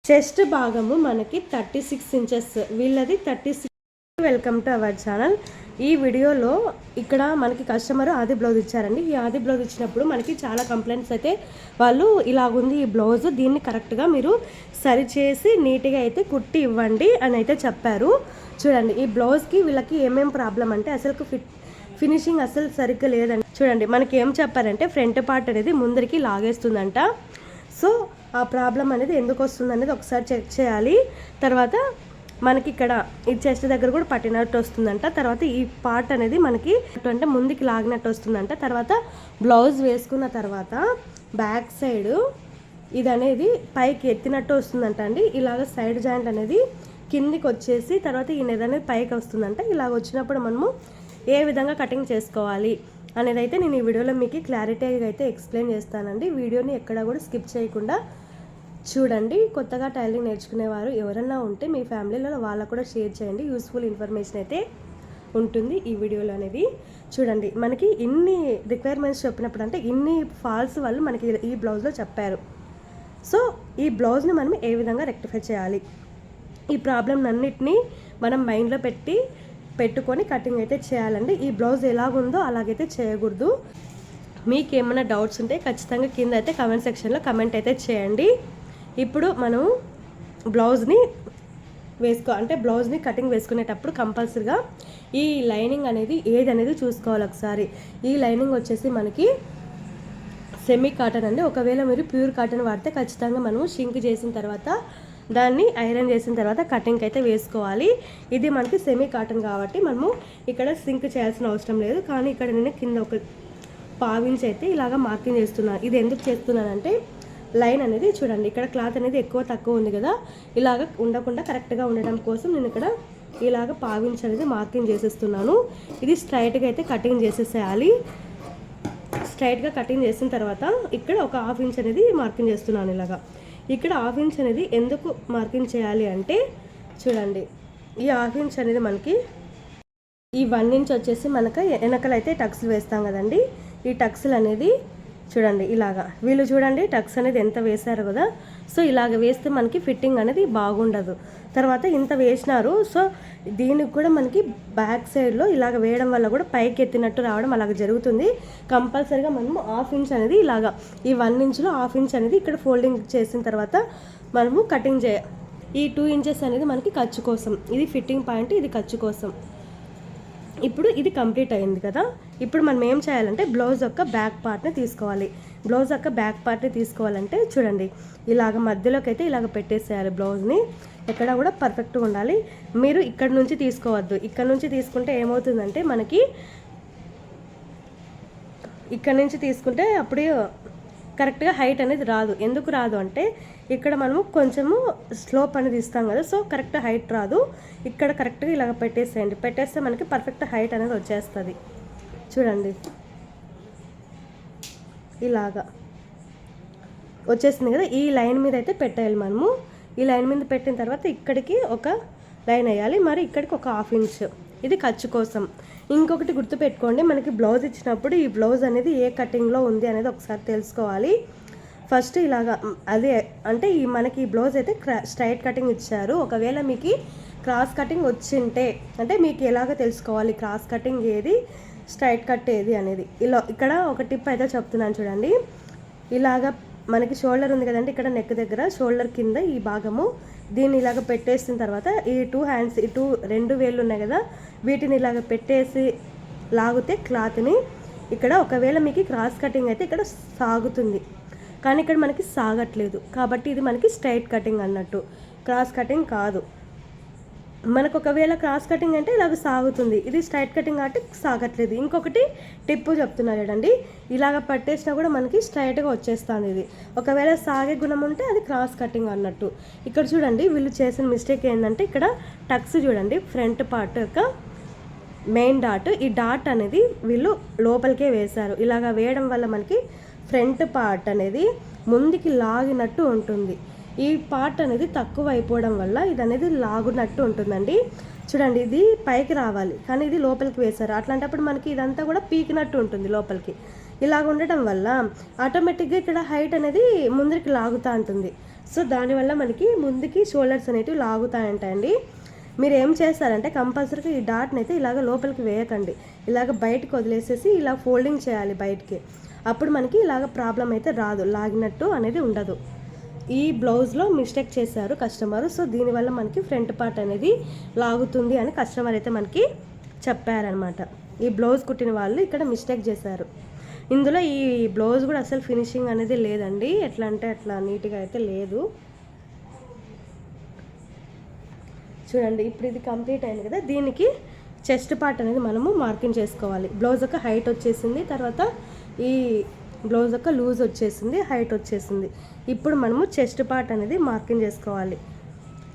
Chest భాగము మనకి 36 inches, వీళ్ళది 36. Welcome to our channel. ఈ వీడియోలో ఇక్కడ మనకి కస్టమర్ ఆది బ్లౌజ్ ఇచ్చారండి. ఈ ఆది బ్లౌజ్ ఇచ్చినప్పుడు మనకి చాలా కంప్లైంట్స్ అయితే వాళ్ళు ఇలాగుంది ఈ బ్లౌజ్, దీన్ని కరెక్ట్గా మీరు సరిచేసి నీట్గా అయితే కుట్టి ఇవ్వండి అని అయితే చెప్పారు. చూడండి ఈ బ్లౌజ్కి వీళ్ళకి ఏమేం ప్రాబ్లం అంటే అసలు ఫినిషింగ్ అసలు సరిగ్గా లేదండి. చూడండి మనకి ఏం చెప్పారంటే ఫ్రంట్ పార్ట్ అనేది ముందరికి లాగేస్తుందంట. సో ఆ ప్రాబ్లం అనేది ఎందుకు వస్తుంది అనేది ఒకసారి చెక్ చేయాలి. తర్వాత మనకి ఇక్కడ ఈ చెస్ట్ దగ్గర కూడా పట్టినట్టు వస్తుందంట. తర్వాత ఈ పార్ట్ అనేది మనకి అంటే ముందుకి లాగినట్టు వస్తుందంట. తర్వాత బ్లౌజ్ వేసుకున్న తర్వాత బ్యాక్ సైడ్ ఇది అనేది పైకి ఎత్తినట్టు వస్తుందంట అండి. ఇలాగ సైడ్ జాయింట్ అనేది కిందికి వచ్చేసి తర్వాత ఈ నెద అనేది పైకి వస్తుందంట. ఇలాగ వచ్చినప్పుడు మనము ఏ విధంగా కటింగ్ చేసుకోవాలి అనేది అయితే నేను ఈ వీడియోలో మీకు క్లారిటీగా అయితే ఎక్స్ప్లెయిన్ చేస్తానండి. వీడియోని ఎక్కడా కూడా స్కిప్ చేయకుండా చూడండి. కొత్తగా టైలరింగ్ నేర్చుకునేవారు ఎవరన్నా ఉంటే మీ ఫ్యామిలీలో వాళ్ళకు కూడా షేర్ చేయండి. యూస్ఫుల్ ఇన్ఫర్మేషన్ అయితే ఉంటుంది ఈ వీడియోలో అనేది. చూడండి మనకి ఇన్ని రిక్వైర్మెంట్స్ చెప్పినప్పుడు అంటే ఇన్ని ఫాల్స్ వాళ్ళు మనకి ఈ బ్లౌజ్లో చెప్పారు. సో ఈ బ్లౌజ్ని మనం ఏ విధంగా రెక్టిఫై చేయాలి, ఈ ప్రాబ్లం అన్నిటినీ మనం మైండ్లో పెట్టుకొని కటింగ్ అయితే చేయాలండి. ఈ బ్లౌజ్ ఎలాగుందో అలాగైతే చేయకూడదు. మీకు ఏమైనా డౌట్స్ ఉంటే ఖచ్చితంగా కింద అయితే కమెంట్ సెక్షన్లో కమెంట్ అయితే చేయండి. ఇప్పుడు మనం బ్లౌజ్ని బ్లౌజ్ని కటింగ్ వేసుకునేటప్పుడు కంపల్సరీగా ఈ లైనింగ్ అనేది ఏది అనేది చూసుకోవాలి ఒకసారి. ఈ లైనింగ్ వచ్చేసి మనకి సెమీ కాటన్ అండి. ఒకవేళ మీరు ప్యూర్ కాటన్ వాడితే ఖచ్చితంగా మనము షింక్ చేసిన తర్వాత దాన్ని ఐరన్ చేసిన తర్వాత కటింగ్కి అయితే వేసుకోవాలి. ఇది మనకి సెమీ కాటన్ కాబట్టి మనము ఇక్కడ సింక్ చేయాల్సిన అవసరం లేదు. కానీ ఇక్కడ నేను కింద ఒక పావించి అయితే ఇలాగ మార్కింగ్ చేస్తున్నాను. ఇది ఎందుకు చేస్తున్నానంటే లైన్ అనేది చూడండి ఇక్కడ క్లాత్ అనేది ఎక్కువ తక్కువ ఉంది కదా, ఇలాగ ఉండకుండా కరెక్ట్గా ఉండడం కోసం నేను ఇక్కడ ఇలాగ పావించి అనేది మార్కింగ్ చేసేస్తున్నాను. ఇది స్ట్రైట్గా అయితే కటింగ్ చేసేసేయాలి. స్ట్రైట్గా కటింగ్ చేసిన తర్వాత ఇక్కడ ఒక హాఫ్ ఇంచ్ అనేది మార్కింగ్ చేస్తున్నాను. ఇలాగా ఇక్కడ హాఫ్ ఇంచ్ అనేది ఎందుకు మార్కింగ్ చేయాలి అంటే చూడండి ఈ హాఫ్ ఇంచ్ అనేది మనకి ఈ 1 ఇంచ్ వచ్చేసి మనకు వెనకలైతే టక్స్లు వేస్తాం కదండి. ఈ టక్స్లు అనేది చూడండి ఇలాగా వీళ్ళు చూడండి టక్స్ అనేది ఎంత వేశారు కదా. సో ఇలాగ వేస్తే మనకి ఫిట్టింగ్ అనేది బాగుండదు. తర్వాత ఇంత వేసినారు. సో దీనికి కూడా మనకి బ్యాక్ సైడ్లో ఇలాగ వేయడం వల్ల కూడా పైకి ఎత్తినట్టు రావడం అలాగ జరుగుతుంది. కంపల్సరీగా మనము హాఫ్ ఇంచ్ అనేది ఇలాగా ఈ 1 ఇంచ్లో హాఫ్ ఇంచ్ అనేది ఇక్కడ ఫోల్డింగ్ చేసిన తర్వాత మనము కటింగ్ చేయాలి. ఈ 2 ఇంచెస్ అనేది మనకి ఖర్చు కోసం, ఇది ఫిట్టింగ్ పాయింట్, ఇది ఖర్చు కోసం. ఇప్పుడు ఇది కంప్లీట్ అయింది కదా. ఇప్పుడు మనం ఏం చేయాలంటే బ్లౌజ్ యొక్క బ్యాక్ పార్ట్ని తీసుకోవాలి. బ్లౌజ్ యొక్క బ్యాక్ పార్ట్ని తీసుకోవాలంటే చూడండి ఇలాగ మధ్యలోకి అయితే ఇలాగ పెట్టేసేయాలి. బ్లౌజ్ని ఎక్కడ కూడా పర్ఫెక్ట్గా ఉండాలి. మీరు ఇక్కడ నుంచి తీసుకోవద్దు. ఇక్కడ నుంచి తీసుకుంటే ఏమవుతుందంటే మనకి ఇక్కడ నుంచి తీసుకుంటే అప్పుడు కరెక్ట్గా హైట్ అనేది రాదు. ఎందుకు రాదు అంటే ఇక్కడ మనము కొంచెము స్లోప్ అనేది ఇస్తాం కదా. సో కరెక్ట్ హైట్ రాదు. ఇక్కడ కరెక్ట్గా ఇలాగ పెట్టేసేయండి. పెట్టేస్తే మనకి పర్ఫెక్ట్ హైట్ అనేది వచ్చేస్తుంది. చూడండి ఇలాగా వచ్చేసింది కదా. ఈ లైన్ మీద అయితే పెట్టేయాలి మనము. ఈ లైన్ మీద పెట్టిన తర్వాత ఇక్కడికి ఒక లైన్ వేయాలి, మరి ఇక్కడికి ఒక హాఫ్ ఇంచ్. ఇది ఖర్చు కోసం. ఇంకొకటి గుర్తుపెట్టుకోండి, మనకి బ్లౌజ్ ఇచ్చినప్పుడు ఈ బ్లౌజ్ అనేది ఏ కటింగ్లో ఉంది అనేది ఒకసారి తెలుసుకోవాలి. ఫస్ట్ ఇలాగా అదే అంటే మనకి ఈ బ్లౌజ్ అయితే స్ట్రైట్ కటింగ్ ఇచ్చారు. ఒకవేళ మీకు క్రాస్ కటింగ్ వచ్చింటే అంటే మీకు ఎలాగ తెలుసుకోవాలి క్రాస్ కటింగ్ ఏది స్ట్రైట్ కట్ ఏది అనేది. ఇలా ఇక్కడ ఒక టిప్ అయితే చెప్తున్నాను చూడండి. ఇలాగ మనకి షోల్డర్ ఉంది కదండి, ఇక్కడ నెక్ దగ్గర షోల్డర్ కింద ఈ భాగము దీన్ని ఇలాగ పెట్టేసిన తర్వాత ఈ 2 హ్యాండ్స్ ఈ 2 వేళ్ళు ఉన్నాయి కదా, వీటిని ఇలాగ పెట్టేసి లాగితే క్లాత్ని ఇక్కడ ఒకవేళ మీకు క్రాస్ కటింగ్ అయితే ఇక్కడ సాగుతుంది, కానీ ఇక్కడ మనకి సాగట్లేదు కాబట్టి ఇది మనకి స్ట్రైట్ కటింగ్ అన్నట్టు, క్రాస్ కటింగ్ కాదు. మనకు ఒకవేళ క్రాస్ కటింగ్ అంటే ఇలాగ సాగుతుంది, ఇది స్ట్రైట్ కటింగ్ కాబట్టి సాగట్లేదు. ఇంకొకటి టిప్పు చెప్తున్నారు చూడండి, ఇలాగ పట్టేసినా కూడా మనకి స్ట్రైట్గా వచ్చేస్తుంది. ఇది ఒకవేళ సాగే గుణం ఉంటే అది క్రాస్ కటింగ్ అన్నట్టు. ఇక్కడ చూడండి వీళ్ళు చేసిన మిస్టేక్ ఏంటంటే ఇక్కడ టక్స్ చూడండి ఫ్రంట్ పార్ట్ యొక్క మెయిన్ డాట్, ఈ డాట్ అనేది వీళ్ళు లోపలికే వేశారు. ఇలాగ వేయడం వల్ల మనకి ఫ్రంట్ పార్ట్ అనేది ముందుకి లాగినట్టు ఉంటుంది. ఈ పార్ట్ అనేది తక్కువ అయిపోవడం వల్ల ఇది అనేది లాగునట్టు ఉంటుందండి. చూడండి ఇది పైకి రావాలి కానీ ఇది లోపలికి వేశారు. అట్లాంటప్పుడు మనకి ఇదంతా కూడా పీకినట్టు ఉంటుంది లోపలికి. ఇలాగ ఉండటం వల్ల ఆటోమేటిక్గా ఇక్కడ హైట్ అనేది ముందరికి లాగుతూ ఉంటుంది. సో దానివల్ల మనకి ముందుకి షోల్డర్స్ అనేటివి లాగుతాయంటండి. మీరు ఏం చేస్తారంటే కంపల్సరీగా ఈ డాట్ని అయితే ఇలాగ లోపలికి వేయకండి, ఇలాగ బయటకు వదిలేసేసి ఇలా ఫోల్డింగ్ చేయాలి బయటికి. అప్పుడు మనకి ఇలాగ ప్రాబ్లం అయితే రాదు, లాగినట్టు అనేది ఉండదు. ఈ బ్లౌజ్లో మిస్టేక్ చేశారు కస్టమర్. సో దీనివల్ల మనకి ఫ్రంట్ పార్ట్ అనేది లాగుతుంది అని కస్టమర్ అయితే మనకి చెప్పారనమాట. ఈ బ్లౌజ్ కుట్టిన వాళ్ళు ఇక్కడ మిస్టేక్ చేశారు. ఇందులో ఈ బ్లౌజ్ కూడా అసలు ఫినిషింగ్ అనేది లేదండి, ఎట్లా అంటే అట్లా నీట్గా అయితే లేదు. చూడండి ఇప్పుడు ఇది కంప్లీట్ అయింది కదా, దీనికి చెస్ట్ పార్ట్ అనేది మనము మార్కింగ్ చేసుకోవాలి. బ్లౌజ్ యొక్క హైట్ వచ్చేసింది, తర్వాత ఈ బ్లౌజ్ యొక్క లూజ్ వచ్చేసింది, హైట్ వచ్చేసింది. ఇప్పుడు మనము చెస్ట్ పార్ట్ అనేది మార్కింగ్ చేసుకోవాలి.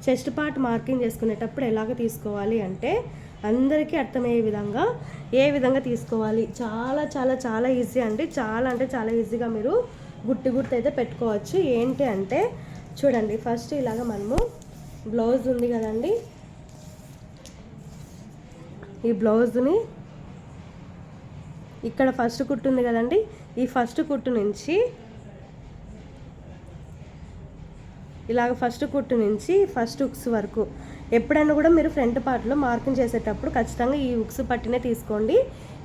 చెస్ట్ పార్ట్ మార్కింగ్ చేసుకునేటప్పుడు ఎలాగ తీసుకోవాలి అంటే అందరికీ అర్థమయ్యే విధంగా ఏ విధంగా తీసుకోవాలి, చాలా చాలా చాలా ఈజీ అండి. చాలా అంటే చాలా ఈజీగా మీరు గుర్తు అయితే పెట్టుకోవచ్చు. ఏంటి అంటే చూడండి, ఫస్ట్ ఇలాగ మనము బ్లౌజ్ ఉంది కదండి, ఈ బ్లౌజ్ని ఇక్కడ ఫస్ట్ కుట్టు ఉంది కదండి, ఈ ఫస్ట్ కుట్టు నుంచి ఇలాగ ఫస్ట్ కుట్టు నుంచి ఫస్ట్ ఉక్స్ వరకు ఎప్పుడైనా కూడా మీరు ఫ్రంట్ పార్ట్లో మార్కింగ్ చేసేటప్పుడు ఖచ్చితంగా ఈ ఉక్స్ పట్టినే తీసుకోండి.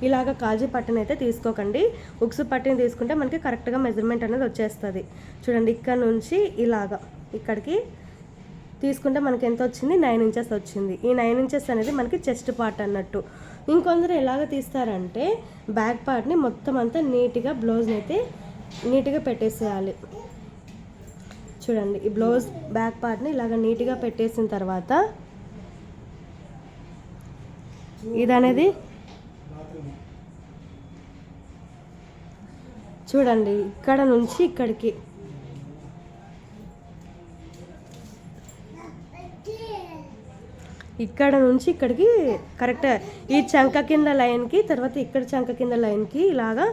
ఇలాగ కాజీ పట్టిన అయితే తీసుకోకండి. ఉక్స్ పట్టిని తీసుకుంటే మనకి కరెక్ట్గా మెజర్మెంట్ అనేది వచ్చేస్తుంది. చూడండి ఇక్కడ నుంచి ఇలాగ ఇక్కడికి తీసుకుంటే మనకి ఎంత వచ్చింది, 9 ఇంచెస్ వచ్చింది. ఈ 9 ఇంచెస్ అనేది మనకి చెస్ట్ పార్ట్ అన్నట్టు. ఇంకొందరు ఎలాగ తీస్తారంటే బ్యాక్ పార్ట్ని మొత్తం అంతా నీట్గా బ్లౌజ్ని అయితే నీట్గా పెట్టేసేయాలి. చూడండి ఈ బ్లౌజ్ బ్యాక్ పార్ట్ని ఇలాగ నీట్గా పెట్టేసిన తర్వాత ఇది అనేది చూడండి ఇక్కడ నుంచి ఇక్కడికి ఇక్కడ నుంచి ఇక్కడికి కరెక్ట్ ఈ చంక కింద లైన్కి, తర్వాత ఇక్కడ చంక కింద లైన్కి ఇలాగా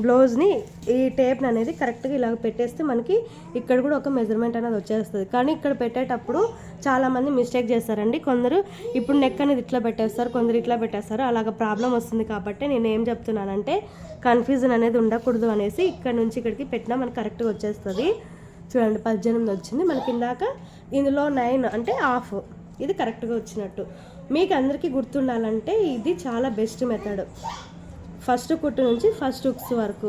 బ్లౌజ్ని ఈ టేప్ని అనేది కరెక్ట్గా ఇలాగ పెట్టేస్తే మనకి ఇక్కడ కూడా ఒక మెజర్మెంట్ అనేది వచ్చేస్తుంది. కానీ ఇక్కడ పెట్టేటప్పుడు చాలామంది మిస్టేక్ చేస్తారండి. కొందరు ఇప్పుడు నెక్ అనేది ఇట్లా పెట్టేస్తారు, కొందరు ఇట్లా పెట్టేస్తారు, అలాగ ప్రాబ్లం వస్తుంది. కాబట్టి నేను ఏం చెప్తున్నానంటే కన్ఫ్యూజన్ అనేది ఉండకూడదు అనేసి ఇక్కడ నుంచి ఇక్కడికి పెట్టినా మనకి కరెక్ట్గా వచ్చేస్తుంది. చూడండి 18 వచ్చింది మనకి. ఇందాక ఇందులో 9 అంటే హాఫ్, ఇది కరెక్ట్గా వచ్చినట్టు. మీకు అందరికీ గుర్తుండాలంటే ఇది చాలా బెస్ట్ మెథడ్. ఫస్ట్ కుట్టు నుంచి ఫస్ట్ హుక్స్ వరకు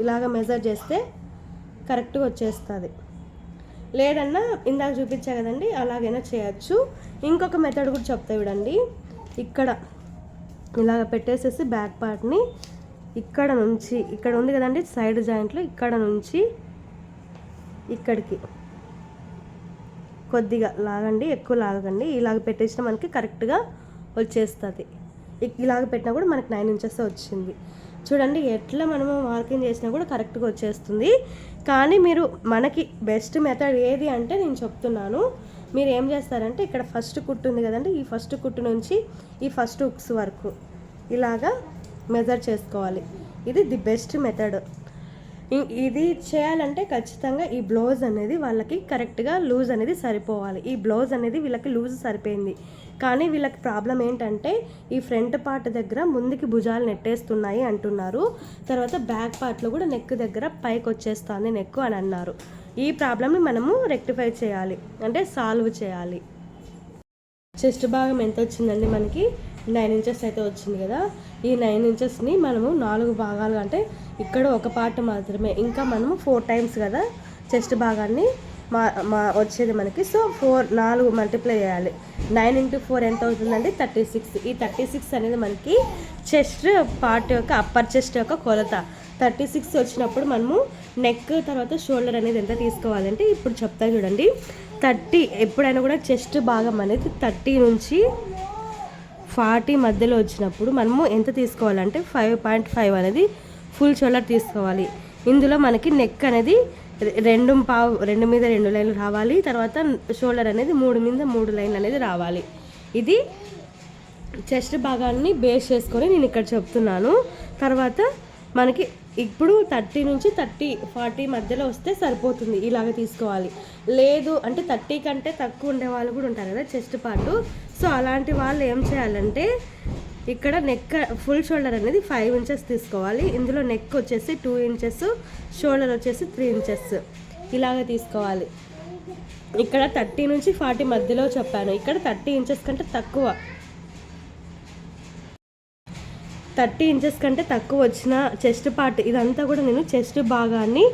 ఇలాగ మెజర్ చేస్తే కరెక్ట్గా వచ్చేస్తుంది. లేదన్నా ఇందాక చూపించా కదండి, అలాగైనా చేయొచ్చు. ఇంకొక మెథడ్ కూడా చెప్తా చూడండి. ఇక్కడ ఇలాగ పెట్టేసేసి బ్యాక్ పార్ట్ని ఇక్కడ నుంచి ఇక్కడ ఉంది కదండి సైడ్ జాయింట్లో, ఇక్కడ నుంచి ఇక్కడికి కొద్దిగా లాగండి, ఎక్కువ లాగండి. ఇలాగ పెట్టేసినా మనకి కరెక్ట్గా వచ్చేస్తుంది. ఇలాగ పెట్టినా కూడా మనకి 9 ఇంచెస్ వచ్చింది. చూడండి ఎట్లా మనము మార్కింగ్ చేసినా కూడా కరెక్ట్గా వచ్చేస్తుంది. కానీ మీరు మనకి బెస్ట్ మెథడ్ ఏది అంటే నేను చెప్తున్నాను. మీరు ఏం చేస్తారంటే ఇక్కడ ఫస్ట్ కుట్టు ఉంది కదండి, ఈ ఫస్ట్ కుట్టు నుంచి ఈ ఫస్ట్ హుక్స్ వరకు ఇలాగా మెజర్ చేసుకోవాలి. ఇది ది బెస్ట్ మెథడ్. ఇది చేయాలంటే ఖచ్చితంగా ఈ బ్లౌజ్ అనేది వాళ్ళకి కరెక్ట్గా లూజ్ అనేది సరిపోవాలి. ఈ బ్లౌజ్ అనేది వీళ్ళకి లూజ్ సరిపోయింది, కానీ వీళ్ళకి ప్రాబ్లం ఏంటంటే ఈ ఫ్రంట్ పార్ట్ దగ్గర ముందుకి భుజాలు నెట్టేస్తున్నాయి అంటున్నారు. తర్వాత బ్యాక్ పార్ట్లో కూడా నెక్ దగ్గర పైకి వచ్చేస్తుంది నెక్ అని అన్నారు. ఈ ప్రాబ్లమ్ని మనము రెక్టిఫై చేయాలి, అంటే సాల్వ్ చేయాలి. చెస్ట్ భాగం ఎంత వచ్చిందండి మనకి 9 ఇంచెస్ అయితే వచ్చింది కదా. ఈ 9 ఇంచెస్ని మనము 4 భాగాలు, అంటే ఇక్కడ ఒక పార్ట్ మాత్రమే, ఇంకా మనము 4 టైమ్స్ కదా చెస్ట్ భాగాన్ని వచ్చేది మనకి. సో 4 మల్టిప్లై చేయాలి. 9 × 4 ఎంత అవుతుందండి 36. ఈ 36 అనేది మనకి చెస్ట్ పార్ట్ యొక్క అప్పర్ చెస్ట్ యొక్క కొలత. 36 వచ్చినప్పుడు మనము నెక్ తర్వాత షోల్డర్ అనేది ఎంత తీసుకోవాలంటే ఇప్పుడు చెప్తా చూడండి. 30 ఎప్పుడైనా కూడా చెస్ట్ భాగం అనేది 30 నుంచి 40 మధ్యలో వచ్చినప్పుడు మనము ఎంత తీసుకోవాలంటే 5.5 అనేది ఫుల్ షోల్డర్ తీసుకోవాలి. ఇందులో మనకి నెక్ అనేది 2 మీద 2 లైన్లు రావాలి. తర్వాత షోల్డర్ అనేది 3 మీద 3 లైన్లు అనేది రావాలి. ఇది చెస్ట్ భాగాన్ని బేస్ చేసుకొని నేను ఇక్కడ చెప్తున్నాను. తర్వాత మనకి ఇప్పుడు 30 నుంచి 40 మధ్యలో వస్తే సరిపోతుంది, ఇలాగ తీసుకోవాలి. లేదు అంటే 30 కంటే తక్కువ ఉండే వాళ్ళు కూడా ఉంటారు కదా చెస్ట్ పార్ట్. సో అలాంటి వాళ్ళు ఏం చేయాలంటే ఇక్కడ నెక్ ఫుల్ షోల్డర్ అనేది 5 ఇంచెస్ తీసుకోవాలి. ఇందులో నెక్ వచ్చేసి 2 ఇంచెస్, షోల్డర్ వచ్చేసి 3 ఇంచెస్ ఇలాగ తీసుకోవాలి. ఇక్కడ 30 నుంచి 40 మధ్యలో చెప్పాను. ఇక్కడ 30 ఇంచెస్ కంటే తక్కువ, 30 ఇంచెస్ కంటే తక్కువ వచ్చిన చెస్ట్ పార్ట్, ఇదంతా కూడా నేను చెస్ట్ భాగాన్ని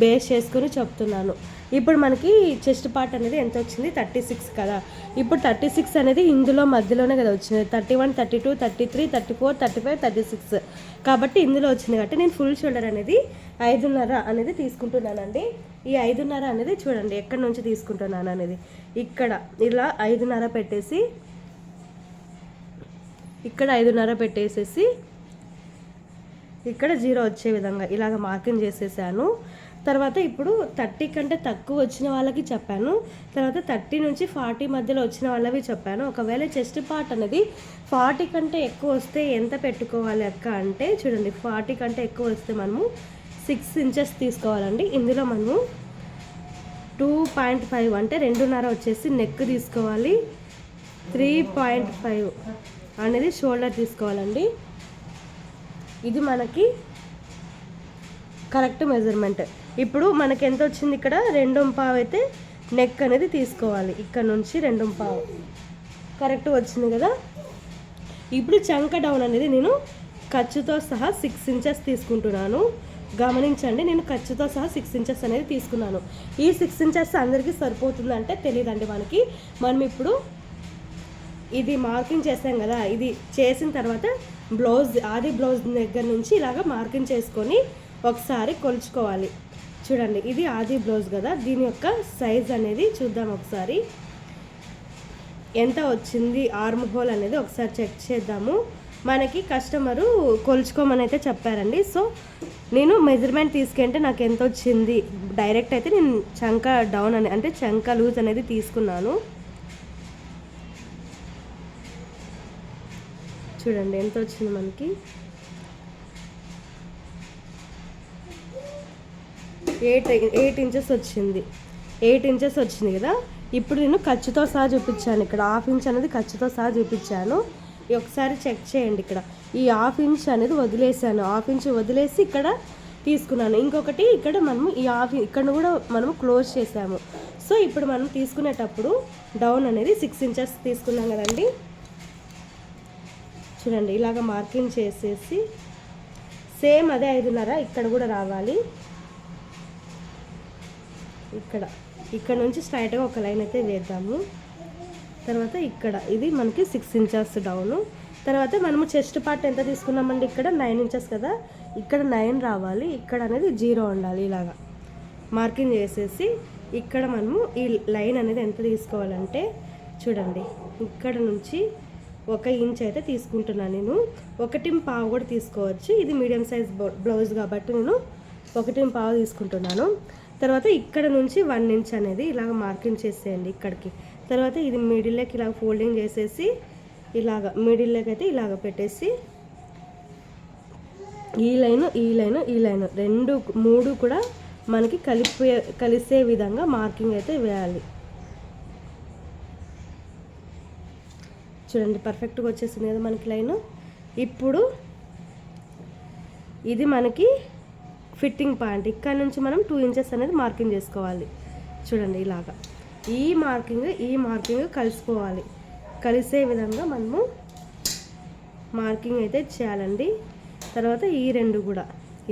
బేస్ చేసుకొని చెప్తున్నాను. ఇప్పుడు మనకి చెస్ట్ పార్ట్ అనేది ఎంత వచ్చింది, 36 కదా. ఇప్పుడు 36 అనేది ఇందులో మధ్యలోనే కదా వచ్చింది. 31, 32, 33, 34, 35, 36 కాబట్టి ఇందులో వచ్చింది. కాబట్టి నేను ఫుల్ షోల్డర్ అనేది 5.5 అనేది తీసుకుంటున్నానండి. ఈ 5.5 అనేది చూడండి ఎక్కడి నుంచి తీసుకుంటున్నాను అనేది, ఇక్కడ ఇలా 5.5 పెట్టేసి, ఇక్కడ 5.5 పెట్టేసేసి ఇక్కడ 0 వచ్చే విధంగా ఇలాగ మార్కింగ్ చేసేసాను. తర్వాత ఇప్పుడు 30 కంటే తక్కువ వచ్చిన వాళ్ళకి చెప్పాను. తర్వాత 30 నుంచి 40 మధ్యలో వచ్చిన వాళ్ళవి చెప్పాను. ఒకవేళ చెస్ట్ పార్ట్ అనేది 40 కంటే ఎక్కువ వస్తే ఎంత పెట్టుకోవాలి అక్క అంటే, చూడండి 40 కంటే ఎక్కువ వస్తే మనము 6 ఇంచెస్ తీసుకోవాలండి. ఇందులో మనము 2.5 అంటే 2.5 వచ్చేసి నెక్ తీసుకోవాలి. 3.5 అనేది షోల్డర్ తీసుకోవాలండి. ఇది మనకి కరెక్ట్ మెజర్మెంట్. ఇప్పుడు మనకి ఎంత వచ్చింది, ఇక్కడ 2.5 అయితే నెక్ అనేది తీసుకోవాలి. ఇక్కడ నుంచి 2.5 కరెక్ట్ వచ్చింది కదా. ఇప్పుడు చంక డౌన్ అనేది నేను ఖర్చుతో సహా 6 ఇంచెస్ తీసుకుంటున్నాను. గమనించండి, నేను ఖర్చుతో సహా 6 ఇంచెస్ అనేది తీసుకున్నాను. ఈ 6 ఇంచెస్ అందరికీ సరిపోతుందంటే తెలియదండి మనకి. మనం ఇప్పుడు ఇది మార్కింగ్ చేసాం కదా, ఇది చేసిన తర్వాత బ్లౌజ్, ఆది బ్లౌజ్ దగ్గర నుంచి ఇలాగ మార్కింగ్ చేసుకొని ఒకసారి కొలుచుకోవాలి. చూడండి ఇది ఆది బ్లౌజ్ కదా, దీని యొక్క సైజ్ అనేది చూద్దాం ఒకసారి ఎంత వచ్చింది. ఆర్మ్ హోల్ అనేది ఒకసారి చెక్ చేద్దాము. మనకి కస్టమరు కొలుచుకోమని అయితే చెప్పారండి. సో నేను మెజర్మెంట్ తీసుకుంటే నాకు ఎంత వచ్చింది, డైరెక్ట్ అయితే నేను చంక డౌన్ అని అంటే చంక లూజ్ అనేది తీసుకున్నాను. చూడండి ఎంత వచ్చింది మనకి, 8 ఇంచెస్ వచ్చింది. 8 ఇంచెస్ వచ్చింది కదా. ఇప్పుడు నేను ఖర్చుతో సహా చూపించాను. ఇక్కడ 1/2 ఇంచ్ అనేది ఖర్చుతో సహా చూపించాను. ఒకసారి చెక్ చేయండి. ఇక్కడ ఈ 1/2 ఇంచ్ అనేది వదిలేసాను. 1/2 ఇంచ్ వదిలేసి ఇక్కడ తీసుకున్నాను. ఇంకొకటి ఇక్కడ మనము ఈ 1/2 ఇక్కడ కూడా మనము క్లోజ్ చేసాము. సో ఇప్పుడు మనం తీసుకునేటప్పుడు డౌన్ అనేది 6 ఇంచెస్ తీసుకున్నాం కదండి. చూడండి ఇలాగ మార్కింగ్ చేసేసి సేమ్ అదే 5.5 ఇక్కడ కూడా రావాలి. ఇక్కడ నుంచి స్ట్రైట్గా ఒక లైన్ అయితే వేద్దాము. తర్వాత ఇక్కడ ఇది మనకి 6 ఇంచెస్ డౌను. తర్వాత మనము చెస్ట్ పార్ట్ ఎంత తీసుకున్నామండి, ఇక్కడ 9 ఇంచెస్ కదా, ఇక్కడ 9 రావాలి. ఇక్కడ అనేది 0 ఉండాలి. ఇలాగా మార్కింగ్ చేసేసి ఇక్కడ మనము ఈ లైన్ అనేది ఎంత తీసుకోవాలంటే, చూడండి ఇక్కడ నుంచి 1 ఇంచ్ అయితే తీసుకుంటున్నాను నేను. 1.5 కూడా తీసుకోవచ్చు. ఇది మీడియం సైజ్ బ్లౌజ్ కాబట్టి నేను 1.5 తీసుకుంటున్నాను. తర్వాత ఇక్కడ నుంచి 1 ఇంచ్ అనేది ఇలాగ మార్కింగ్ చేసేయండి ఇక్కడికి. తర్వాత ఇది మిడిల్లోకి ఇలాగ ఫోల్డింగ్ చేసేసి ఇలాగ మిడిల్లోకి అయితే ఇలాగ పెట్టేసి ఈ లైను 3 కూడా మనకి కలిసే విధంగా మార్కింగ్ అయితే వేయాలి. చూడండి పర్ఫెక్ట్గా వచ్చేసింది కదా మనకి లైను. ఇప్పుడు ఇది మనకి ఫిట్టింగ్ పాయింట్. ఇక్కడ నుంచి మనం 2 ఇంచెస్ అనేది మార్కింగ్ చేసుకోవాలి. చూడండి ఇలాగా ఈ మార్కింగ్ కలిసిపోవాలి. కలిసే విధంగా మనము మార్కింగ్ అయితే చేయాలండి. తర్వాత ఈ 2 కూడా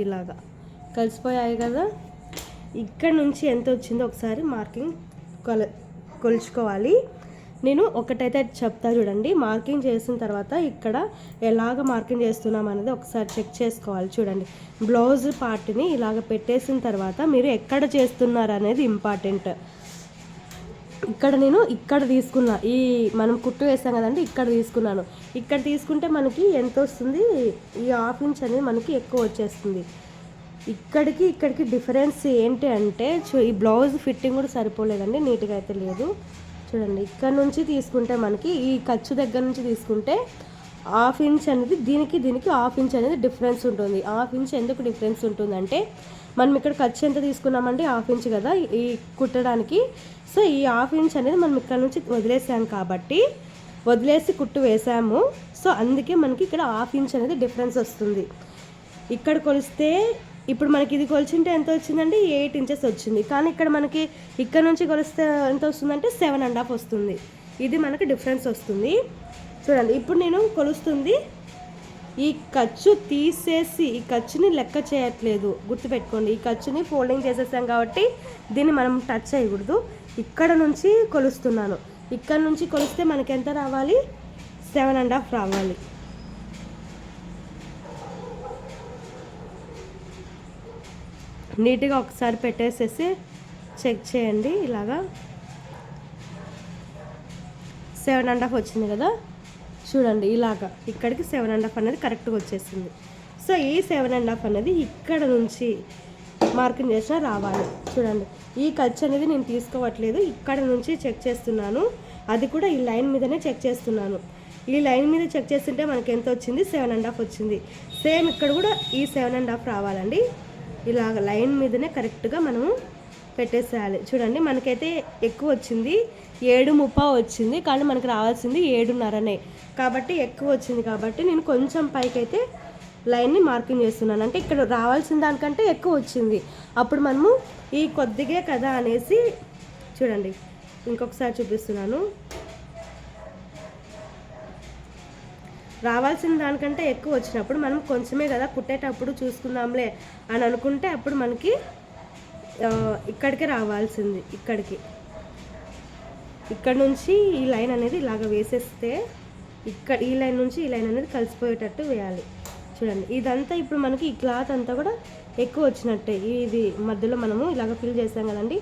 ఇలాగా కలిసిపోయాయి కదా. ఇక్కడ నుంచి ఎంత వచ్చిందో ఒకసారి మార్కింగ్ కొలుచుకోవాలి. నేను ఒకటైతే చెప్తా చూడండి. మార్కింగ్ చేసిన తర్వాత ఇక్కడ ఎలాగ మార్కింగ్ చేస్తున్నాం అనేది ఒకసారి చెక్ చేసుకోవాలి. చూడండి బ్లౌజ్ పార్ట్ని ఇలాగ పెట్టేసిన తర్వాత మీరు ఎక్కడ చేస్తున్నారు అనేది ఇంపార్టెంట్. ఇక్కడ తీసుకున్నా, ఈ మనం కుట్టు వేసాం కదండి, ఇక్కడ తీసుకున్నాను. ఇక్కడ తీసుకుంటే మనకి ఎంత వస్తుంది, ఈ 1/2 ఇంచ్ అనేది మనకి ఎక్కువ వచ్చేస్తుంది. ఇక్కడికి డిఫరెన్స్ ఏంటి అంటే, ఈ బ్లౌజ్ ఫిట్టింగ్ కూడా సరిపోలేదండి, నీట్గా అయితే లేదు. చూడండి ఇక్కడ నుంచి తీసుకుంటే మనకి ఈ ఖర్చు దగ్గర నుంచి తీసుకుంటే 1/2 ఇంచ్ అనేది దీనికి 1/2 ఇంచ్ అనేది డిఫరెన్స్ ఉంటుంది. 1/2 ఇంచ్ ఎందుకు డిఫరెన్స్ ఉంటుందంటే, మనం ఇక్కడ ఖర్చు ఎంత తీసుకున్నామండి, 1/2 ఇంచ్ కదా ఈ కుట్టడానికి. సో ఈ 1/2 ఇంచ్ అనేది మనం ఇక్కడ నుంచి వదిలేసాం కాబట్టి, వదిలేసి కుట్టు వేసాము. సో అందుకే మనకి ఇక్కడ 1/2 ఇంచ్ అనేది డిఫరెన్స్ వస్తుంది. ఇక్కడ కొలిస్తే ఇప్పుడు మనకి ఇది కొలిచింటే ఎంత వచ్చిందండి, 8 ఇంచెస్ వచ్చింది. కానీ ఇక్కడ మనకి ఇక్కడ నుంచి కొలిస్తే ఎంత వస్తుందంటే 7.5 వస్తుంది. ఇది మనకి డిఫరెన్స్ వస్తుంది. చూడండి ఇప్పుడు నేను కొలుస్తుంది, ఈ ఖర్చు తీసేసి ఈ ఖర్చుని లెక్క చేయట్లేదు, గుర్తుపెట్టుకోండి. ఈ ఖర్చుని ఫోల్డింగ్ చేసేసాం కాబట్టి దీన్ని మనం టచ్ చేయకూడదు. ఇక్కడ నుంచి కొలుస్తున్నాను. ఇక్కడ నుంచి కొలిస్తే మనకి ఎంత రావాలి, 7.5 రావాలి. నీట్గా ఒకసారి పెట్టేసేసి చెక్ చేయండి. ఇలాగా 7.5 వచ్చింది కదా, చూడండి ఇలాగా ఇక్కడికి 7.5 అనేది కరెక్ట్గా వచ్చేసింది. సో ఈ 7.5 అనేది ఇక్కడ నుంచి మార్కింగ్ చేసినా రావాలి. చూడండి ఈ ఖర్చు అనేది నేను తీసుకోవట్లేదు, ఇక్కడ నుంచి చెక్ చేస్తున్నాను. అది కూడా ఈ లైన్ మీదనే చెక్ చేస్తున్నాను. ఈ లైన్ మీద చెక్ చేస్తుంటే మనకి ఎంత వచ్చింది, 7.5 వచ్చింది. సేమ్ ఇక్కడ కూడా ఈ 7.5 రావాలండి. ఇలాగ లైన్ మీదనే కరెక్ట్గా మనము పెట్టేసేయాలి. చూడండి మనకైతే ఎక్కువ వచ్చింది, 7.30 వచ్చింది. కానీ మనకు రావాల్సింది 7.5నే, కాబట్టి ఎక్కువ వచ్చింది. కాబట్టి నేను కొంచెం పైకైతే లైన్ని మార్కింగ్ చేస్తున్నాను. అంటే ఇక్కడ రావాల్సిన దానికంటే ఎక్కువ వచ్చింది. అప్పుడు మనము ఈ కొద్దిగే కదా అనేసి, చూడండి ఇంకొకసారి చూపిస్తున్నాను. రావాల్సిన దానికంటే ఎక్కువ వచ్చినప్పుడు మనం కొంచెమే కదా కుట్టేటప్పుడు చూసుకుందాంలే అని అనుకుంటే అప్పుడు మనకి ఇక్కడికే రావాల్సింది. ఇక్కడ నుంచి ఈ లైన్ అనేది ఇలాగ వేసేస్తే ఇక్కడ ఈ లైన్ నుంచి ఈ లైన్ అనేది కలిసిపోయేటట్టు వేయాలి. చూడండి ఇదంతా ఇప్పుడు మనకి ఈ క్లాత్ అంతా కూడా ఎక్కువ వచ్చినట్టే. ఇది మధ్యలో మనము ఇలాగ ఫిల్ చేసాం కదండి,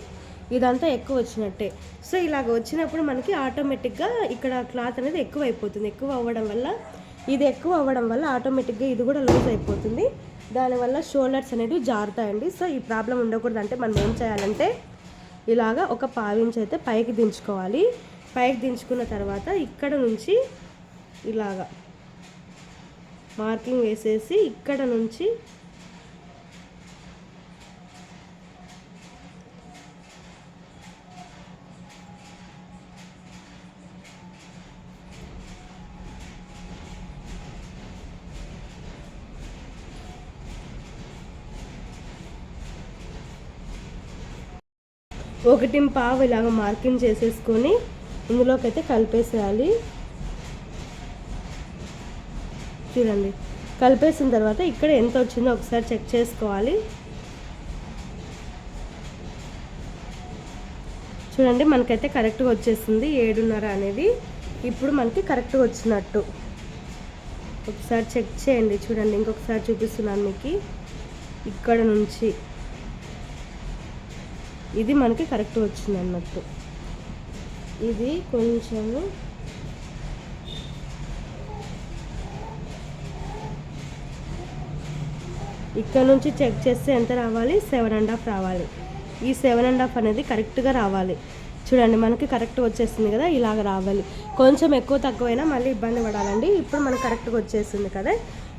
ఇదంతా ఎక్కువ వచ్చినట్టే. సో ఇలాగ వచ్చినప్పుడు మనకి ఆటోమేటిక్గా ఇక్కడ క్లాత్ అనేది ఎక్కువ అయిపోతుంది. ఎక్కువ అవ్వడం వల్ల ఆటోమేటిక్గా ఇది కూడా లూజ్ అయిపోతుంది. దానివల్ల షోల్డర్స్ అనేవి జారుతాయండి. సో ఈ ప్రాబ్లం ఉండకూడదు అంటే మనం ఏం చేయాలంటే ఇలాగా ఒక 1/2 ఇంచ్ అయితే పైకి దించుకోవాలి. పైకి దించుకున్న తర్వాత ఇక్కడ నుంచి ఇలాగా మార్కింగ్ వేసేసి ఇక్కడ నుంచి ఒకటి పావు ఇలాగ మార్కింగ్ చేసేసుకొని ఇందులోకి అయితే కలిపేసేయాలి. చూడండి కలిపేసిన తర్వాత ఇక్కడ ఎంత వచ్చిందో ఒకసారి చెక్ చేసుకోవాలి. చూడండి మనకైతే కరెక్ట్గా వచ్చేసింది 7.5 అనేది. ఇప్పుడు మనకి కరెక్ట్గా వచ్చినట్టు ఒకసారి చెక్ చేయండి. చూడండి ఇంకొకసారి చూపిస్తున్నాను మీకు. ఇక్కడ నుంచి ఇది మనకి కరెక్ట్ వచ్చింది అన్నట్టు. ఇది కొంచెము ఇక్కడ నుంచి చెక్ చేస్తే ఎంత రావాలి, 7.5 రావాలి. ఈ 7.5 అనేది కరెక్ట్గా రావాలి. చూడండి మనకి కరెక్ట్గా వచ్చేసింది కదా, ఇలాగ రావాలి. కొంచెం ఎక్కువ తక్కువైనా మళ్ళీ ఇబ్బంది పడాలండి. ఇప్పుడు మనకు కరెక్ట్గా వచ్చేసింది కదా,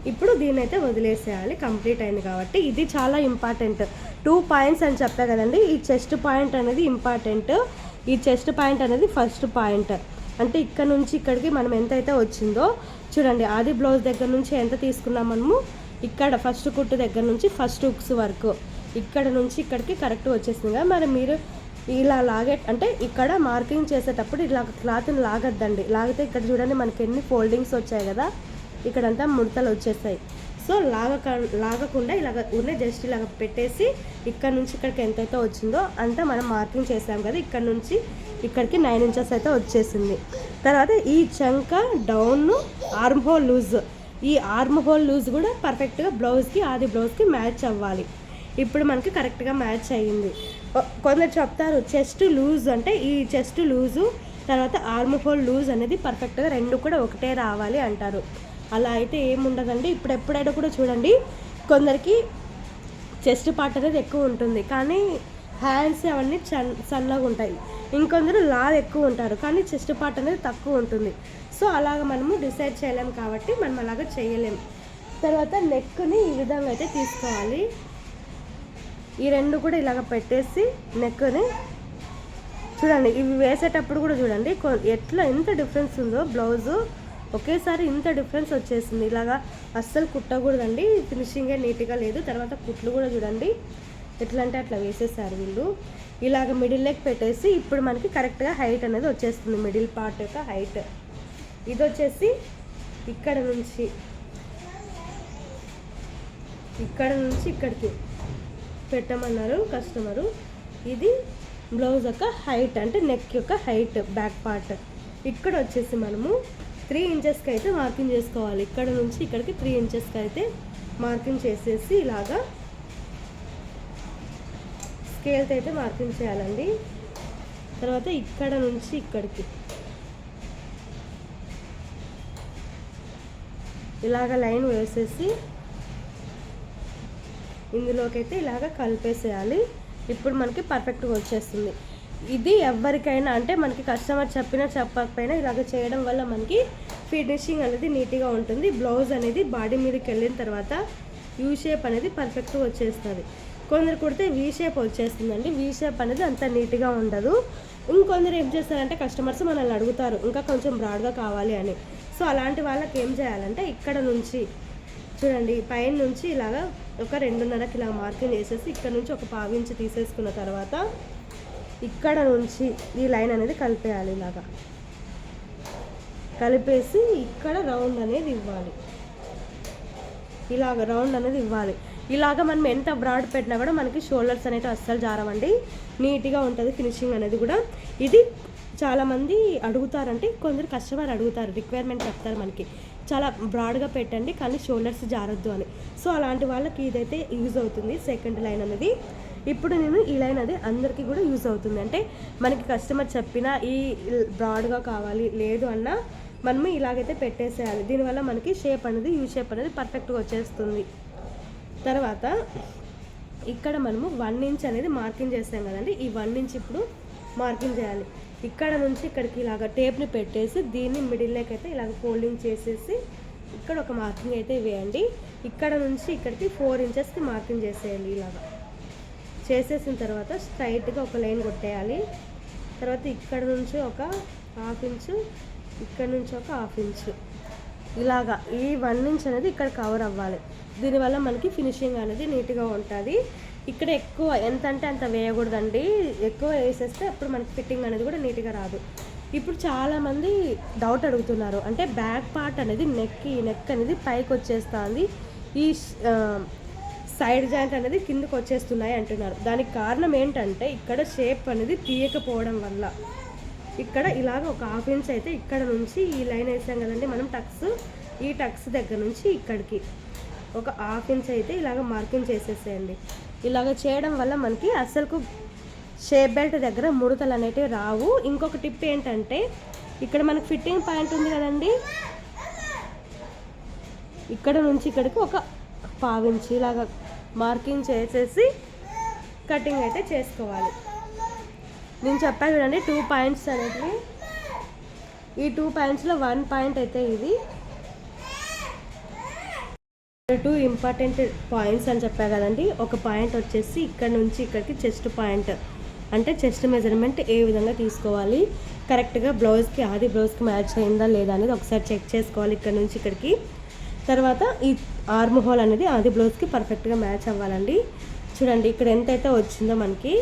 ఇప్పుడు దీన్ని అయితే వదిలేసేయాలి. కంప్లీట్ అయింది కాబట్టి ఇది చాలా ఇంపార్టెంట్. 2 పాయింట్స్ అని చెప్పా కదండి. ఈ చెస్ట్ పాయింట్ అనేది ఇంపార్టెంట్. ఈ చెస్ట్ పాయింట్ అనేది ఫస్ట్ పాయింట్. అంటే ఇక్కడ నుంచి ఇక్కడికి మనం ఎంతైతే వచ్చిందో చూడండి, ఆది బ్లౌజ్ దగ్గర నుంచి ఎంత తీసుకున్నాం మనము, ఇక్కడ ఫస్ట్ కుట్టు దగ్గర నుంచి ఫస్ట్ హుక్స్ వరకు ఇక్కడ నుంచి ఇక్కడికి కరెక్ట్ వచ్చేసింది కదా. మరి మీరు ఇలా అంటే ఇక్కడ మార్కింగ్ చేసేటప్పుడు ఇలా క్లాత్ని లాగద్దండి. లాగితే ఇక్కడ చూడండి మనకి ఎన్ని ఫోల్డింగ్స్ వచ్చాయి కదా, ఇక్కడంతా ముడతలు వచ్చేస్తాయి. సో లాగకుండా ఇలాగ ఊరినే జస్ట్ ఇలాగ పెట్టేసి ఇక్కడ నుంచి ఇక్కడికి ఎంతైతే వచ్చిందో అంతా మనం మార్కింగ్ చేసాం కదా, ఇక్కడ నుంచి ఇక్కడికి 9 ఇంచెస్ అయితే వచ్చేసింది. తర్వాత ఈ చంక డౌన్ ఆర్మ్ హోల్ లూజ్, ఈ ఆర్మ్ హోల్ లూజ్ కూడా పర్ఫెక్ట్గా బ్లౌజ్కి ఆది బ్లౌజ్కి మ్యాచ్ అవ్వాలి. ఇప్పుడు మనకి కరెక్ట్గా మ్యాచ్ అయ్యింది. కొందరు చెప్తారు చెస్ట్ లూజ్ అంటే ఈ చెస్ట్ లూజు తర్వాత ఆర్మ్ హోల్ లూజ్ అనేది పర్ఫెక్ట్గా రెండు కూడా ఒకటే రావాలి అంటారు. అలా అయితే ఏముండదండి. ఇప్పుడు ఎప్పుడైనా కూడా చూడండి, కొందరికి చెస్ట్ పార్ట్ అనేది ఎక్కువ ఉంటుంది కానీ హ్యాండ్స్ అవన్నీ సన్నగా ఉంటాయి. ఇంకొందరు లావ్ ఎక్కువ ఉంటారు కానీ చెస్ట్ పార్ట్ అనేది తక్కువ ఉంటుంది. సో అలాగ మనము డిసైడ్ చేయలేము కాబట్టి మనం అలాగ చేయలేము. తర్వాత నెక్ని ఈ విధంగా అయితే తీసుకోవాలి. ఈ రెండు కూడా ఇలాగ పెట్టేసి నెక్ని చూడండి, ఇవి వేసేటప్పుడు కూడా చూడండి ఎంత డిఫరెన్స్ ఉందో బ్లౌజు. ఒకేసారి ఇంత డిఫరెన్స్ వచ్చేసింది. ఇలాగా అస్సలు కుట్టకూడదండి, ఫినిషింగే నీట్గా లేదు. తర్వాత కుట్లు కూడా చూడండి ఎట్లా అంటే అట్లా వేసేసారు వీళ్ళు. ఇలాగ మిడిల్ లెగ్ పెట్టేసి ఇప్పుడు మనకి కరెక్ట్గా హైట్ అనేది వచ్చేస్తుంది, మిడిల్ పార్ట్ యొక్క హైట్. ఇది వచ్చేసి ఇక్కడ నుంచి ఇక్కడికి పెట్టమన్నారు కస్టమరు. ఇది బ్లౌజ్ యొక్క హైట్, అంటే నెక్ యొక్క హైట్, బ్యాక్ పార్ట్. ఇక్కడ వచ్చేసి మనము 3 ఇంచెస్కి అయితే మార్కింగ్ చేసుకోవాలి. ఇక్కడ నుంచి ఇక్కడికి 3 ఇంచెస్కి అయితే మార్కింగ్ చేసేసి ఇలాగా స్కేల్తో అయితే మార్కింగ్ చేయాలండి. తర్వాత ఇక్కడ నుంచి ఇక్కడికి ఇలాగ లైన్ వేసేసి ఇందులోకైతే ఇలాగ కలిపేసేయాలి. ఇప్పుడు మనకి పర్ఫెక్ట్గా వచ్చేస్తుంది. ఇది ఎవరికైనా అంటే మనకి కస్టమర్ చెప్పినా చెప్పకపోయినా ఇలాగ చేయడం వల్ల మనకి ఫినిషింగ్ అనేది నీట్గా ఉంటుంది. బ్లౌజ్ అనేది బాడీ మీదకి వెళ్ళిన తర్వాత యూ షేప్ అనేది పర్ఫెక్ట్గా వచ్చేస్తుంది. కొందరు కుడితే వీ షేప్ వచ్చేస్తుందండి, వీ షేప్ అనేది అంత నీట్గా ఉండదు. ఇంకొందరు ఏం చేస్తారంటే కస్టమర్స్ మనల్ని అడుగుతారు ఇంకా కొంచెం బ్రాడ్గా కావాలి అని. సో అలాంటి వాళ్ళకి ఏం చేయాలంటే ఇక్కడ నుంచి చూడండి పైన నుంచి ఇలాగా ఒక 2.5కి ఇలా మార్కింగ్ చేసేసి ఇక్కడ నుంచి ఒక 1/4 ఇంచ్ తీసేసుకున్న తర్వాత ఇక్కడ నుంచి ఈ లైన్ అనేది కలిపేయాలి. ఇలాగా కలిపేసి ఇక్కడ రౌండ్ అనేది ఇవ్వాలి. ఇలాగ రౌండ్ అనేది ఇవ్వాలి. ఇలాగ మనం ఎంత బ్రాడ్ పెట్టినా కూడా మనకి షోల్డర్స్ అనేవి అస్సలు జారవండి, నీట్గా ఉంటుంది ఫినిషింగ్ అనేది కూడా. ఇది చాలామంది అడుగుతారంటే కొందరు కస్టమర్ అడుగుతారు, రిక్వైర్మెంట్ చెప్తారు మనకి చాలా బ్రాడ్గా పెట్టండి కానీ షోల్డర్స్ జారద్దు అని. సో అలాంటి వాళ్ళకి ఇదైతే యూజ్ అవుతుంది సెకండ్ లైన్ అనేది. ఇప్పుడు నేను ఈ లైన్ అది అందరికీ కూడా యూజ్ అవుతుంది. అంటే మనకి కస్టమర్ చెప్పినా ఈ బ్రాడ్గా కావాలి లేదు అన్నా మనము ఇలాగైతే పెట్టేసేయాలి. దీనివల్ల మనకి షేప్ అనేది యూ షేప్ అనేది పర్ఫెక్ట్గా వచ్చేస్తుంది. తర్వాత ఇక్కడ మనము 1 ఇంచ్ అనేది మార్కింగ్ చేస్తాం కదండి, ఈ 1 ఇంచ్ ఇప్పుడు మార్కింగ్ చేయాలి. ఇక్కడ నుంచి ఇక్కడికి ఇలాగ టేప్ని పెట్టేసి దీన్ని మిడిల్లోకి అయితే ఇలాగ ఫోల్డింగ్ చేసేసి ఇక్కడ ఒక మార్కింగ్ అయితే వేయండి. ఇక్కడ నుంచి ఇక్కడికి 4 ఇంచెస్కి మార్కింగ్ చేసేయాలి. ఇలాగ చేసేసిన తర్వాత స్ట్రైట్గా ఒక లైన్ కొట్టేయాలి. తర్వాత ఇక్కడ నుంచి ఒక 1/2 ఇంచు, ఇక్కడ నుంచి ఒక 1/2 ఇంచు, ఇలాగా ఈ 1 ఇంచ్ అనేది ఇక్కడ కవర్ అవ్వాలి. దీనివల్ల మనకి ఫినిషింగ్ అనేది నీట్గా ఉంటుంది. ఇక్కడ ఎక్కువ ఎంత అంటే అంత వేయకూడదండి, ఎక్కువ వేసేస్తే అప్పుడు మనకి ఫిట్టింగ్ అనేది కూడా నీట్గా రాదు. ఇప్పుడు చాలామంది డౌట్ అడుగుతున్నారు, అంటే బ్యాక్ పార్ట్ అనేది నెక్ అనేది పైకి వచ్చేస్తుంది, ఈ సైడ్ జాయింట్ అనేది కిందకు వచ్చేస్తున్నాయి అంటున్నారు. దానికి కారణం ఏంటంటే ఇక్కడ షేప్ అనేది తీయకపోవడం వల్ల. ఇక్కడ ఇలాగ ఒక 1/2 ఇంచ్ అయితే ఇక్కడ నుంచి ఈ లైన్ వేసాం కదండి మనం టక్స్, ఈ టక్స్ దగ్గర నుంచి ఇక్కడికి ఒక 1/2 ఇంచ్ అయితే ఇలాగ మార్కింగ్ చేసేసేయండి. ఇలాగ చేయడం వల్ల మనకి అసలుకు షేప్ బెల్ట్ దగ్గర ముడతలు అనేటివి రావు. ఇంకొక టిప్ ఏంటంటే ఇక్కడ మనకి ఫిట్టింగ్ పాయింట్ ఉంది కదండి, ఇక్కడ నుంచి ఇక్కడికి ఒక 1/2 ఇంచ్ ఇలాగ మార్కింగ్ చేసేసి కటింగ్ అయితే చేసుకోవాలి. నేను చెప్పాను చూడండి 2 పాయింట్స్ అనేవి, ఈ 2 పాయింట్స్లో 1 పాయింట్ అయితే ఇది 2 ఇంపార్టెంట్ పాయింట్స్ అని చెప్పా కదండి. ఒక పాయింట్ వచ్చేసి ఇక్కడ నుంచి ఇక్కడికి చెస్ట్ పాయింట్, అంటే చెస్ట్ మెజర్మెంట్ ఏ విధంగా తీసుకోవాలి, కరెక్ట్గా బ్లౌజ్కి ఆది బ్లౌజ్కి మ్యాచ్ అయిందా లేదా అనేది ఒకసారి చెక్ చేసుకోవాలి ఇక్కడ నుంచి ఇక్కడికి. తర్వాత ఈ ఆర్మ్ హోల్ అనేది ఆది బ్లౌజ్కి పర్ఫెక్ట్గా మ్యాచ్ అవ్వాలండి. చూడండి ఇక్కడ ఎంతైతే వచ్చిందో మనకి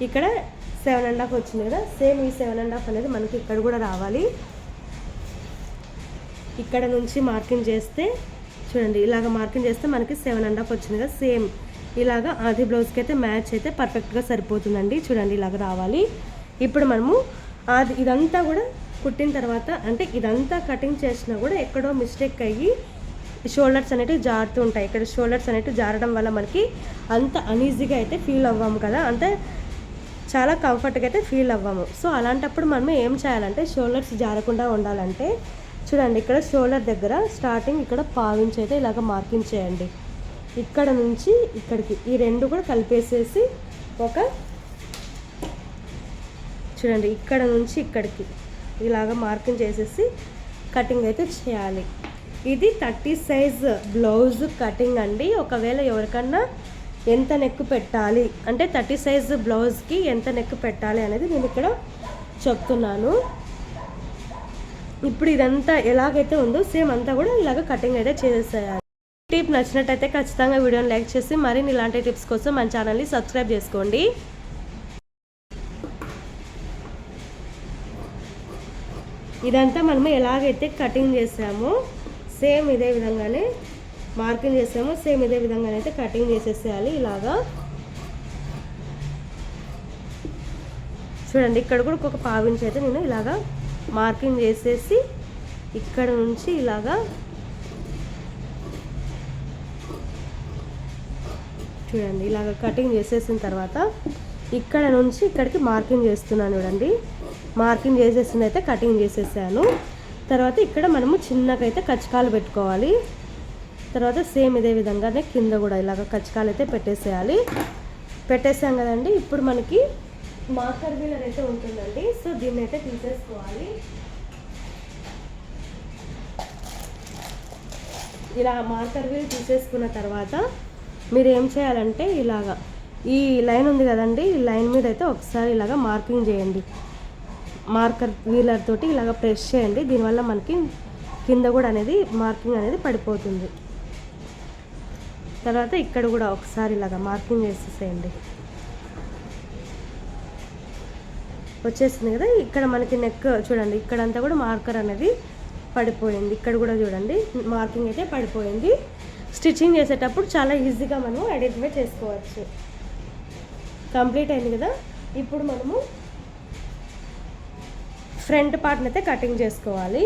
ఇక్కడ 7.5 వచ్చింది కదా, సేమ్ ఈ 7.5 అనేది మనకి ఇక్కడ కూడా రావాలి. ఇక్కడ నుంచి మార్కింగ్ చేస్తే చూడండి ఇలాగ మార్కింగ్ చేస్తే మనకి 7.5 వచ్చింది కదా, సేమ్ ఇలాగా ఆది బ్లౌజ్కి అయితే మ్యాచ్ అయితే పర్ఫెక్ట్గా సరిపోతుందండి. చూడండి ఇలాగ రావాలి. ఇప్పుడు మనము అది ఇదంతా కూడా కుట్టిన తర్వాత, అంటే ఇదంతా కటింగ్ చేసినా కూడా ఎక్కడో మిస్టేక్ అయ్యి షోల్డర్స్ అనేటివి జారుతూ ఉంటాయి. ఇక్కడ షోల్డర్స్ అనేటివి జారడం వల్ల మనకి అంత అనీజీగా అయితే ఫీల్ అవ్వము కదా, అంతే చాలా కంఫర్ట్గా అయితే ఫీల్ అవ్వము. సో అలాంటప్పుడు మనం ఏం చేయాలంటే షోల్డర్స్ జారకుండా ఉండాలంటే చూడండి ఇక్కడ షోల్డర్ దగ్గర స్టార్టింగ్ ఇక్కడ 1/2 ఇంచ్ అయితే ఇలాగ మార్కింగ్ చేయండి. ఇక్కడ నుంచి ఇక్కడికి ఈ 2 కూడా కలిపేసేసి ఒక చూడండి ఇక్కడ నుంచి ఇక్కడికి ఇలాగ మార్కింగ్ చేసేసి కటింగ్ అయితే చేయాలి. ఇది 30 సైజ్ బ్లౌజ్ కటింగ్ అండి. ఒకవేళ ఎవరికన్నా ఎంత నెక్ పెట్టాలి అంటే 30 సైజ్ బ్లౌజ్కి ఎంత నెక్ పెట్టాలి అనేది నేను ఇక్కడ చెప్తున్నాను. ఇప్పుడు ఇదంతా ఎలాగైతే ఉందో సేమ్ అంతా కూడా ఇలాగ కటింగ్ అయితే చేసేసేయాలి. టిప్ నచ్చినట్టయితే ఖచ్చితంగా వీడియోని లైక్ చేసి మరిన్ని ఇలాంటి టిప్స్ కోసం మన ఛానల్ని సబ్స్క్రైబ్ చేసుకోండి. ఇదంతా మనము ఎలాగైతే కటింగ్ చేసామో సేమ్ ఇదే విధంగానే మార్కింగ్ చేసామో సేమ్ ఇదే విధంగానే అయితే కటింగ్ చేసేసేయాలి. ఇలాగా చూడండి, ఇక్కడ కూడా ఒక పావించి అయితే నేను ఇలాగా మార్కింగ్ చేసేసి ఇక్కడ నుంచి ఇలాగా చూడండి ఇలాగ కటింగ్ చేసేసిన తర్వాత ఇక్కడ నుంచి ఇక్కడికి మార్కింగ్ చేస్తున్నాను. చూడండి మార్కింగ్ చేసేసింది అయితే కటింగ్ చేసేసాను. తర్వాత ఇక్కడ మనము చిన్నకైతే కచ్చకాలు పెట్టుకోవాలి. తర్వాత సేమ్ ఇదే విధంగానే కింద కూడా ఇలాగ కచ్చకాలు అయితే పెట్టేసేయాలి. పెట్టేసాం కదండి. ఇప్పుడు మనకి మార్కర్ వీలర్ అయితే ఉంటుందండి. సో దీన్ని అయితే తీసేసుకోవాలి. ఇలా మార్కర్ వీల్ తీసేసుకున్న తర్వాత మీరు ఏం చేయాలంటే ఇలాగా ఈ లైన్ ఉంది కదండి, ఈ లైన్ మీద అయితే ఒకసారి ఇలాగ మార్కింగ్ చేయండి. మార్కర్ వీలర్ తోటి ఇలాగ ప్రెస్ చేయండి. దీనివల్ల మనకి కింద కూడా అనేది మార్కింగ్ అనేది పడిపోతుంది. తర్వాత ఇక్కడ కూడా ఒకసారి ఇలాగ మార్కింగ్ చేసేసేయండి. వచ్చేసింది కదా. ఇక్కడ మనకి నెక్ చూడండి, ఇక్కడంతా కూడా మార్కర్ అనేది పడిపోయింది. ఇక్కడ కూడా చూడండి మార్కింగ్ అయితే పడిపోయింది. స్టిచ్చింగ్ చేసేటప్పుడు చాలా ఈజీగా మనం ఐడెంటిఫై చేసుకోవచ్చు. కంప్లీట్ అయింది కదా. ఇప్పుడు మనము ఫ్రంట్ పార్ట్ని అయితే కటింగ్ చేసుకోవాలి.